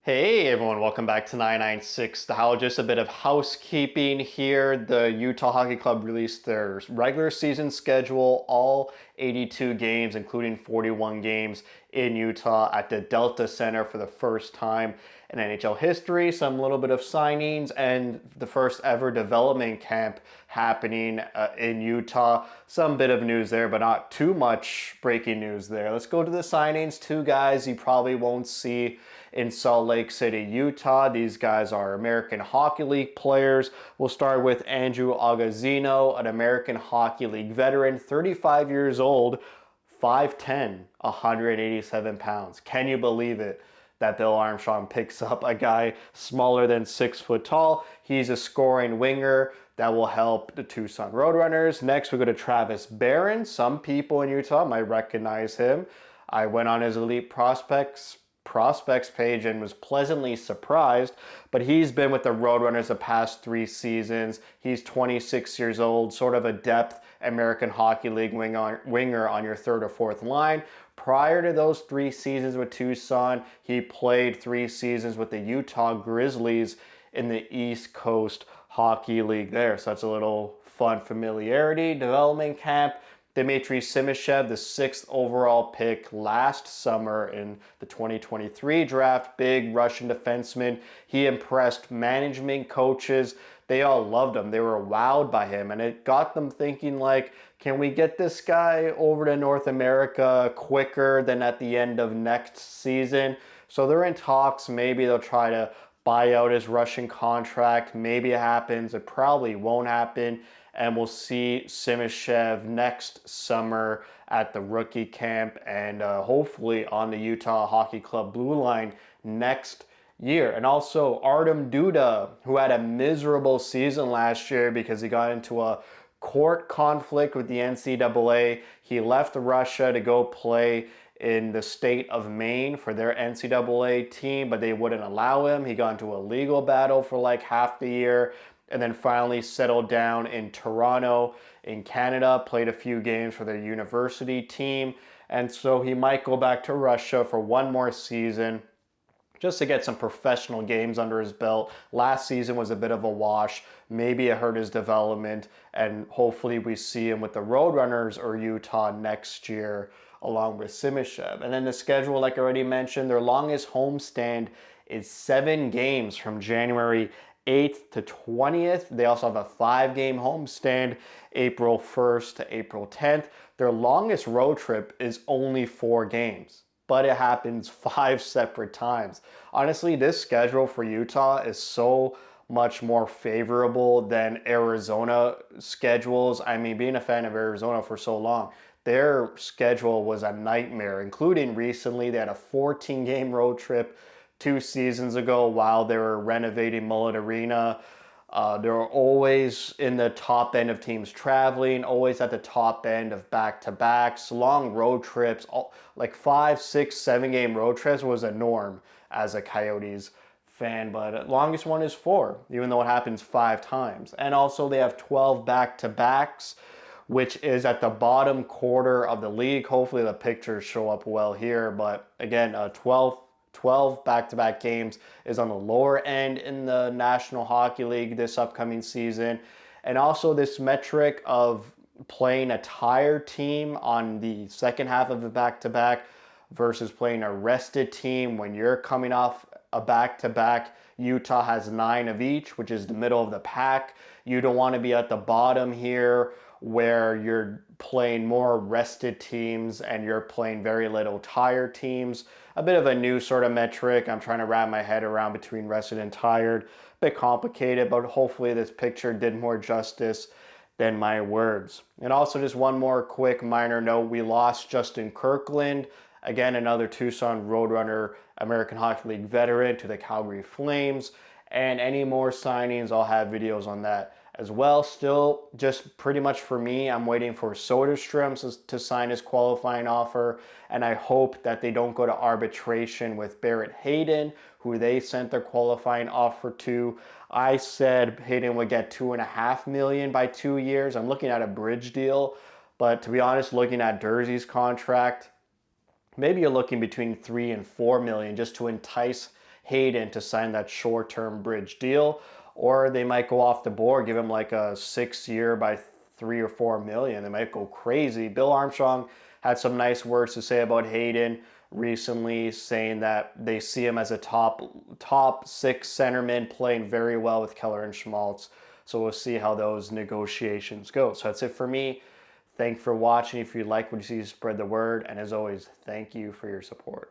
Hey everyone, welcome back to 996 The Howl. Just a bit of housekeeping here. The Utah Hockey Club released their regular season schedule, all 82 games, including 41 games in Utah at the Delta Center for the first time in NHL history. Some little bit of signings and the first ever development camp happening in Utah. Some bit of news there, but not too much breaking news there. Let's go to the signings. Two guys you probably won't see in Salt Lake City, Utah. These guys are American Hockey League players. We'll start with Andrew Agozzino, an American Hockey League veteran, 35 years old, 5'10", 187 pounds. Can you believe it that Bill Armstrong picks up a guy smaller than 6 foot tall? He's a scoring winger that will help the Tucson Roadrunners. Next, we go to Travis Barron. Some people in Utah might recognize him. I went on his Elite Prospects page and was pleasantly surprised, but he's been with the Roadrunners the past 3 seasons. He's 26 years old, sort of a depth American Hockey League winger on your third or fourth line. Prior to those 3 seasons with Tucson, he played 3 seasons with the Utah Grizzlies in the East Coast Hockey League there. So that's a little fun familiarity. Development camp. Dmitry Simashev, the 6th overall pick last summer in the 2023 draft, big Russian defenseman. He impressed management, coaches. They all loved him. They were wowed by him, and it got them thinking, like, can we get this guy over to North America quicker than at the end of next season? So they're in talks. Maybe they'll try to buy out his Russian contract. Maybe it happens. It probably won't happen. And we'll see Simashev next summer at the rookie camp and hopefully on the Utah Hockey Club blue line next year. And also Artem Duda, who had a miserable season last year because he got into a court conflict with the NCAA. He left Russia to go play in the state of Maine for their NCAA team, but they wouldn't allow him. He got into a legal battle for like half the year, and then finally settled down in Toronto in Canada, played a few games for their university team, and so he might go back to Russia for one more season just to get some professional games under his belt. Last season was a bit of a wash. Maybe it hurt his development, and hopefully we see him with the Roadrunners or Utah next year along with Simashev. And then the schedule, like I already mentioned, their longest homestand is 7 games from January 8th to 20th. They also have a 5-game homestand, April 1st to April 10th. Their longest road trip is only 4 games, but it happens 5 separate times. Honestly, this schedule for Utah is so much more favorable than Arizona schedules. I mean, being a fan of Arizona for so long, their schedule was a nightmare, including recently. They had a 14-game road trip 2 seasons ago while they were renovating Mullet Arena. They were always in the top end of teams traveling, always at the top end of back-to-backs, long road trips, like 5, 6, 7-game road trips was a norm as a Coyotes fan, but the longest one is 4, even though it happens 5 times. And also they have 12 back-to-backs, which is at the bottom quarter of the league. Hopefully the pictures show up well here, but again, 12 back-to-back games is on the lower end in the National Hockey League this upcoming season. And also this metric of playing a tired team on the second half of the back-to-back versus playing a rested team when you're coming off a back-to-back. Utah has 9 of each, which is the middle of the pack. You don't want to be at the bottom here where you're playing more rested teams and you're playing very little tired teams. A bit of a new sort of metric. I'm trying to wrap my head around between rested and tired. A bit complicated, but hopefully this picture did more justice than my words. And also just one more quick minor note. We lost Justin Kirkland, again, another Tucson Roadrunner American Hockey League veteran, to the Calgary Flames. And any more signings, I'll have videos on that as well. Still, just pretty much for me, I'm waiting for Soderstrom to sign his qualifying offer, and I hope that they don't go to arbitration with Barrett Hayden, who they sent their qualifying offer to. I said Hayden would get $2.5 million by 2 years. I'm looking at a bridge deal, but to be honest, looking at Durzi's contract, maybe you're looking between $3 and $4 million just to entice Hayden to sign that short-term bridge deal, or they might go off the board, give him like a 6 year by 3 or 4 million. They might go crazy. Bill Armstrong had some nice words to say about Hayden recently, saying that they see him as a top six centerman playing very well with Keller and Schmaltz. So we'll see how those negotiations go. So that's it for me. Thanks for watching. If you like what you see, spread the word. And as always, thank you for your support.